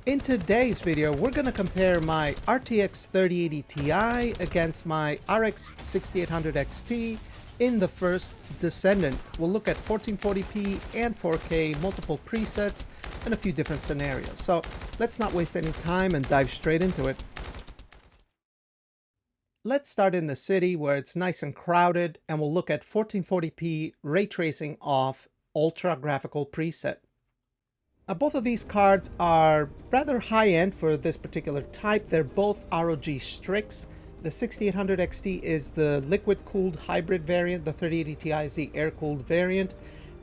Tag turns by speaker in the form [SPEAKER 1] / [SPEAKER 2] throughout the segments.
[SPEAKER 1] In today's video, we're going to compare my RTX 3080 Ti against my RX 6800 XT in the First Descendant. We'll look at 1440p and 4K, multiple presets, and a few different scenarios. So let's not waste any time and dive straight into it. Let's start in the city where it's nice and crowded, and we'll look at 1440p ray tracing off ultra graphical preset. Now, both of these cards are rather high-end for this particular type. They're both ROG Strix. The 6800 XT is the liquid-cooled hybrid variant. The 3080 Ti is the air-cooled variant.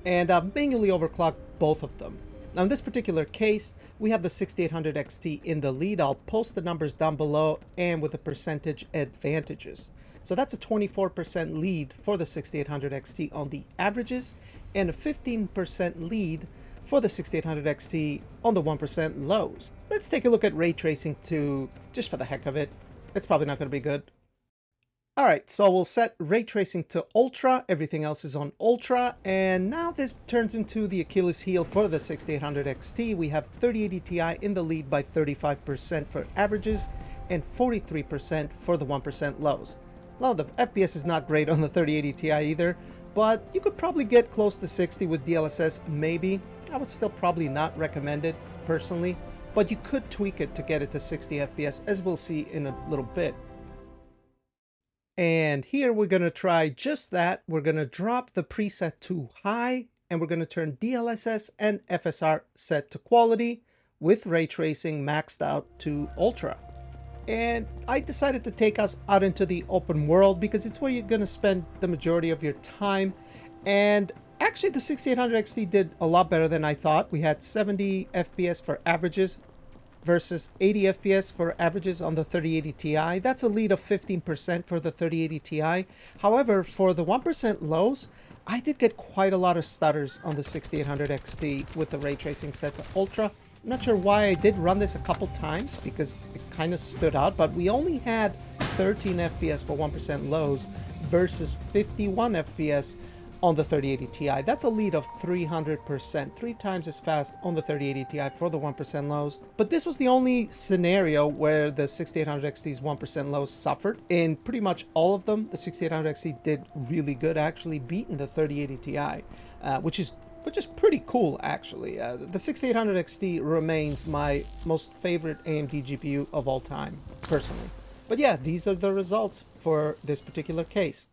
[SPEAKER 1] And I've manually overclocked both of them. Now, in this particular case, we have the 6800 XT in the lead. I'll post the numbers down below and with the percentage advantages. So that's a 24% lead for the 6800 XT on the averages and a 15% lead for the 6800 XT on the 1% lows. Let's take a look at ray tracing just for the heck of it. It's probably not going to be good. Alright, so we'll set ray tracing to ultra, everything else is on ultra, and now this turns into the Achilles heel for the 6800 XT. We have 3080 Ti in the lead by 35% for averages and 43% for the 1% lows. Well, the FPS is not great on the 3080 Ti either, but you could probably get close to 60 with DLSS, maybe. I would still probably not recommend it personally, but you could tweak it to get it to 60 FPS, as we'll see in a little bit. And here we're going to try just that. We're going to drop the preset to high, and we're going to turn DLSS and FSR set to quality with ray tracing maxed out to ultra. And I decided to take us out into the open world because it's where you're going to spend the majority of your time. And actually, the 6800 XT did a lot better than I thought. We had 70 FPS for averages versus 80 FPS for averages on the 3080 Ti. That's a lead of 15% for the 3080 Ti. However, for the 1% lows, I did get quite a lot of stutters on the 6800 XT with the ray tracing set to ultra. I'm not sure why I did run this a couple times because it kind of stood out, but we only had 13 FPS for 1% lows versus 51 FPS on the 3080 Ti. That's a lead of 300%, 3 times as fast on the 3080 Ti for the 1% lows. But this was the only scenario where the 6800 XT's 1% lows suffered. In pretty much all of them, the 6800 XT did really good, actually beating the 3080 Ti, which is pretty cool, actually. The 6800 XT remains my most favorite AMD GPU of all time, personally. But yeah, these are the results for this particular case.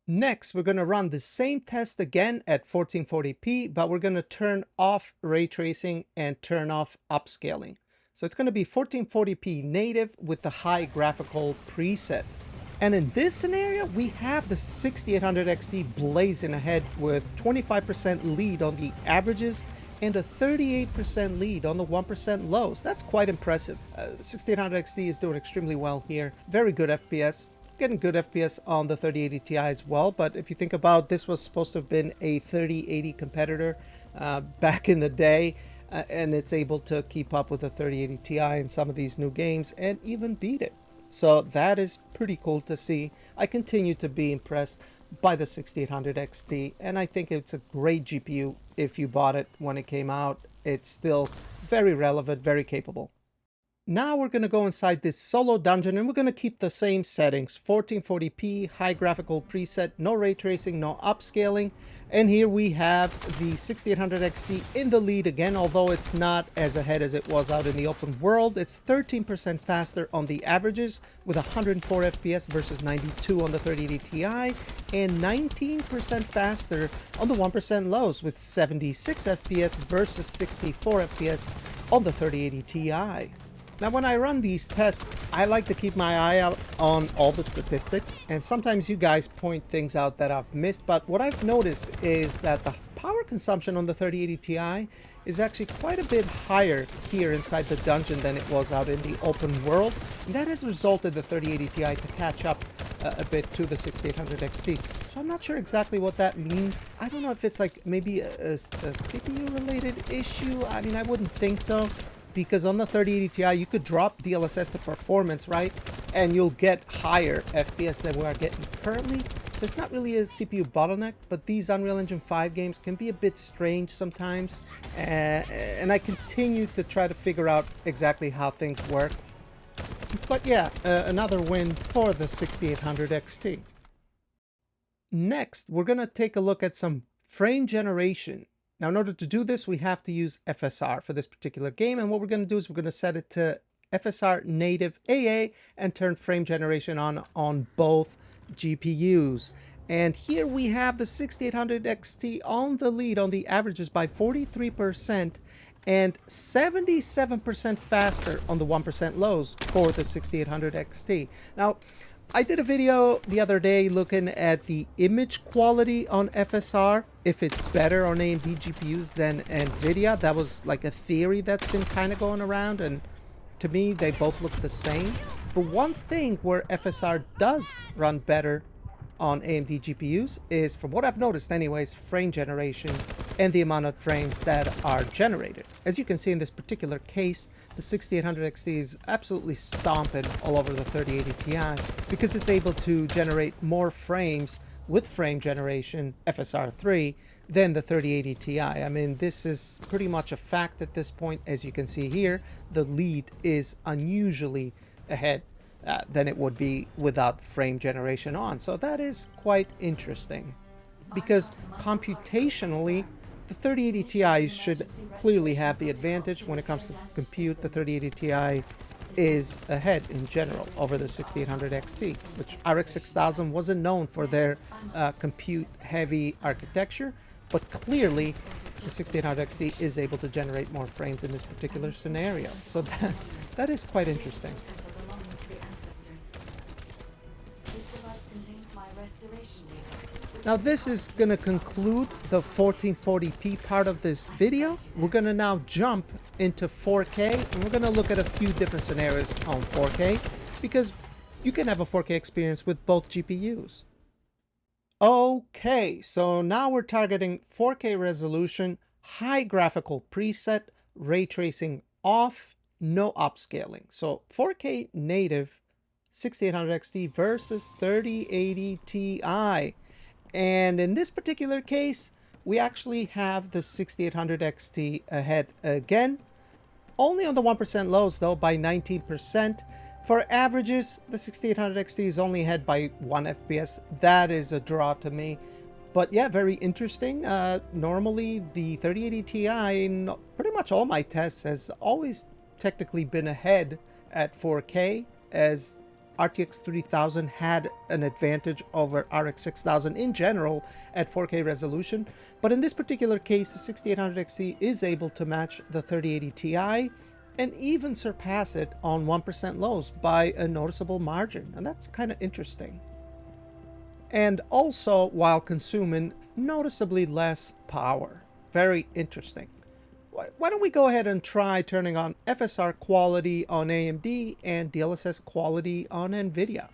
[SPEAKER 1] Next, we're going to run the same test again at 1440p, but we're going to turn off ray tracing and turn off upscaling. So it's going to be 1440p native with the high graphical preset. And in this scenario, we have the 6800 XT blazing ahead with 25% lead on the averages and a 38% lead on the 1% lows. That's quite impressive. The 6800 XT is doing extremely well here. Very good FPS. Getting good FPS on the 3080 Ti as well, but if you think about this, was supposed to have been a 3080 competitor back in the day, and it's able to keep up with the 3080 Ti in some of these new games and even beat it. So that is pretty cool to see. I continue to be impressed by the 6800 XT, and I think it's a great GPU if you bought it when it came out. It's still very relevant, very capable. Now we're going to go inside this solo dungeon, and we're going to keep the same settings. 1440p, high graphical preset, no ray tracing, no upscaling. And here we have the 6800 XT in the lead again, although it's not as ahead as it was out in the open world. It's 13% faster on the averages with 104 FPS versus 92 on the 3080 Ti, and 19% faster on the 1% lows with 76 FPS versus 64 FPS on the 3080 Ti. Now, when I run these tests, I like to keep my eye out on all the statistics, and sometimes you guys point things out that I've missed, but what I've noticed is that the power consumption on the 3080 Ti is actually quite a bit higher here inside the dungeon than it was out in the open world, and that has resulted the 3080 Ti to catch up a bit to the 6800 XT. So I'm not sure exactly what that means. I don't know if it's like maybe a CPU related issue. I mean, I wouldn't think so, because on the 3080 Ti, you could drop DLSS to performance, right? And you'll get higher FPS than we are getting currently. So So it's not really a CPU bottleneck, but these Unreal Engine 5 games can be a bit strange sometimes. And I continue to try to figure out exactly how things work. But yeah, another win for the 6800 XT. Next, we're going to take a look at some frame generation. Now, in order to do this, we have to use FSR for this particular game. And what we're going to do is we're going to set it to FSR native AA and turn frame generation on both GPUs. And here we have the 6800 XT on the lead on the averages by 43% and 77% faster on the 1% lows for the 6800 XT. Now, I did a video the other day looking at the image quality on FSR, if it's better on AMD GPUs than Nvidia. That was like a theory that's been kind of going around, and to me they both look the same. But one thing where FSR does run better on AMD GPUs is, from what I've noticed anyways, frame generation and the amount of frames that are generated. As you can see in this particular case, the 6800 XT is absolutely stomping all over the 3080 Ti because it's able to generate more frames with frame generation FSR 3 than the 3080 Ti. I mean, this is pretty much a fact at this point. As you can see here, the lead is unusually ahead than it would be without frame generation on. So that is quite interesting, because computationally the 3080 Ti should clearly have the advantage when it comes to compute. The 3080 Ti is ahead in general over the 6800 XT, which RX 6000 wasn't known for their compute heavy architecture, but clearly the 6800 XT is able to generate more frames in this particular scenario. So that is quite interesting. Now this is going to conclude the 1440p part of this video. We're going to now jump into 4K, and we're going to look at a few different scenarios on 4K, because you can have a 4K experience with both GPUs. Okay, so now we're targeting 4K resolution, high graphical preset, ray tracing off, no upscaling. So 4K native 6800 XT versus 3080 Ti. And in this particular case, we actually have the 6800 XT ahead again, only on the 1% lows though, by 19%. For averages, the 6800 XT is only ahead by 1 FPS. That is a draw to me. But yeah, very interesting. Normally the 3080 Ti, in pretty much all my tests, has always technically been ahead at 4K, as RTX 3000 had an advantage over RX 6000 in general at 4K resolution. But in this particular case, the 6800 XT is able to match the 3080 Ti and even surpass it on 1% lows by a noticeable margin. And that's kind of interesting. And also while consuming noticeably less power. Very interesting. Why don't we go ahead and try turning on FSR quality on AMD and DLSS quality on Nvidia.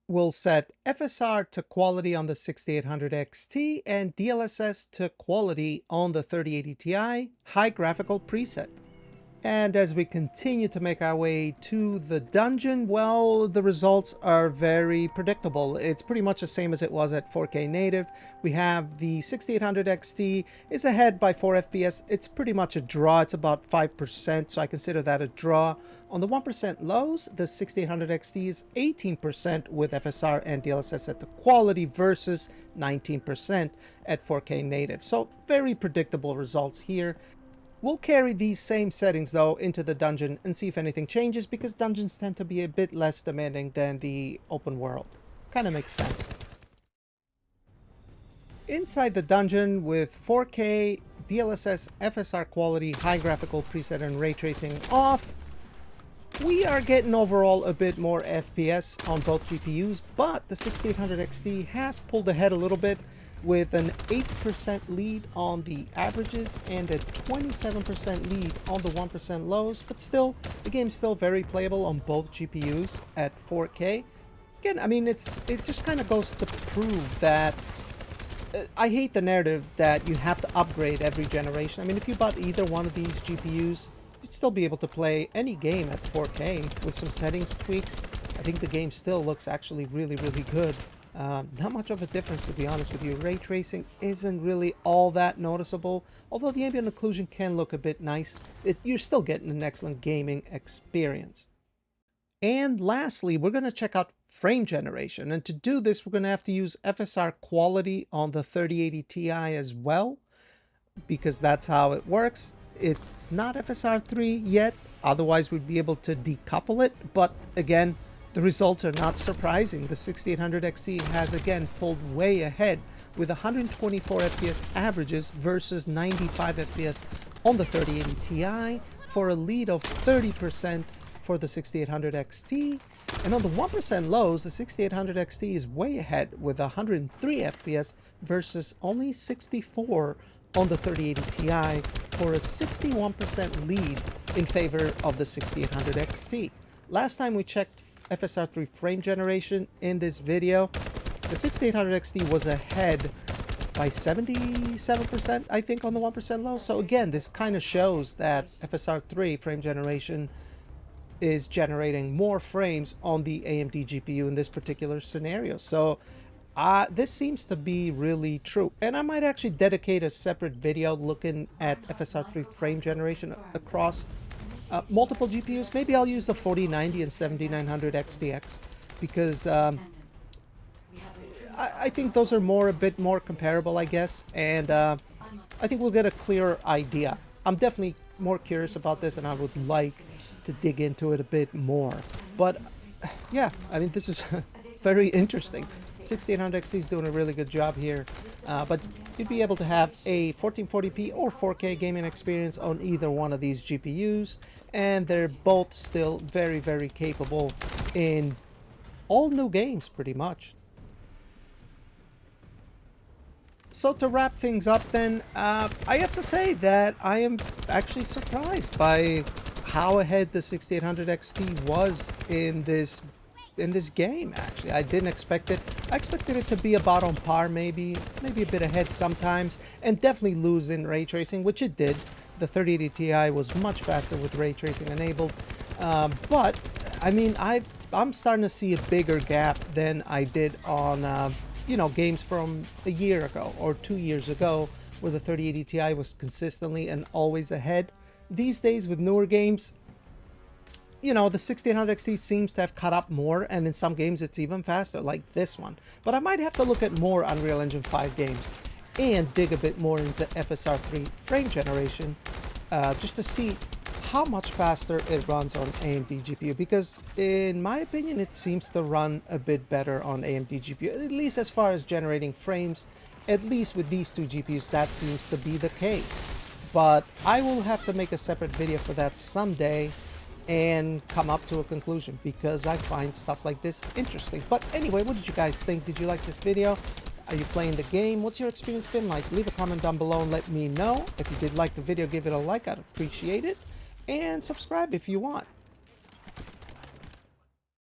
[SPEAKER 1] We'll set FSR to quality on the 6800 XT and DLSS to quality on the 3080 Ti high graphical preset. And as we continue to make our way to the dungeon, well, the results are very predictable. It's pretty much the same as it was at 4K native. We have the 6800 XT is ahead by 4 FPS. It's pretty much a draw. It's about 5%, so I consider that a draw. On the 1% lows, the 6800 XT is 18% with FSR and DLSS set to quality versus 19% at 4K native. So very predictable results here. We'll carry these same settings though into the dungeon and see if anything changes, because dungeons tend to be a bit less demanding than the open world. Kind of makes sense. Inside the dungeon with 4K, DLSS FSR quality, high graphical preset and ray tracing off, we are getting overall a bit more FPS on both GPUs, but the 6800 XT has pulled ahead a little bit, with an 8% lead on the averages and a 27% lead on the 1% lows. But still, the game's still very playable on both GPUs at 4K. Again, I mean, it just kind of goes to prove that I hate the narrative that you have to upgrade every generation. I mean, if you bought either one of these GPUs, you'd still be able to play any game at 4K with some settings tweaks. I think the game still looks actually really, really good. Not much of a difference, to be honest with you. Ray tracing isn't really all that noticeable, although the ambient occlusion can look a bit nice. You're still getting an excellent gaming experience. And lastly, we're going to check out frame generation. And to do this, we're going to have to use FSR quality on the 3080 Ti as well, because that's how it works. It's not FSR 3 yet, otherwise we'd be able to decouple it. But again, the results are not surprising. The 6800 XT has again pulled way ahead with 124 FPS averages versus 95 FPS on the 3080 Ti for a lead of 30% for the 6800 XT. And on the 1% lows, the 6800 XT is way ahead with 103 FPS versus only 64 on the 3080 Ti for a 61% lead in favor of the 6800 XT. Last time we checked FSR 3 frame generation in this video, the 6800 XT was ahead by 77%, I think, on the 1% low. So again, this kind of shows that FSR 3 frame generation is generating more frames on the AMD GPU in this particular scenario. So this seems to be really true. And I might actually dedicate a separate video looking at FSR 3 frame generation across multiple GPUs. Maybe I'll use the 4090 and 7900 XTX because I think those are a bit more comparable, I guess. And I think we'll get a clearer idea. I'm definitely more curious about this, and I would like to dig into it a bit more. But yeah, I mean, this is very interesting. 6800 XT is doing a really good job here, but you'd be able to have a 1440p or 4K gaming experience on either one of these GPUs, and they're both still very, very capable in all new games pretty much. So to wrap things up then, I have to say that I am actually surprised by how ahead the 6800 XT was in this game. Actually, I didn't expect it. I expected it to be about on par, maybe a bit ahead sometimes, and definitely lose in ray tracing, which it did. The 3080 Ti was much faster with ray tracing enabled, but I mean, I'm starting to see a bigger gap than I did on you know, games from a year ago or 2 years ago, where the 3080 Ti was consistently and always ahead. These days with newer games, you know, the 1600 XT seems to have caught up more, and in some games it's even faster, like this one. But I might have to look at more Unreal Engine 5 games and dig a bit more into FSR 3 frame generation, just to see how much faster it runs on AMD GPU, because in my opinion it seems to run a bit better on AMD GPU, at least as far as generating frames. At least with these two GPUs that seems to be the case. But I will have to make a separate video for that someday and come up to a conclusion, because I find stuff like this interesting. But anyway, what did you guys think? Did you like this video? Are you playing the game? What's your experience been like? Leave a comment down below and let me know. If you did like the video, give it a like, I'd appreciate it. And subscribe if you want.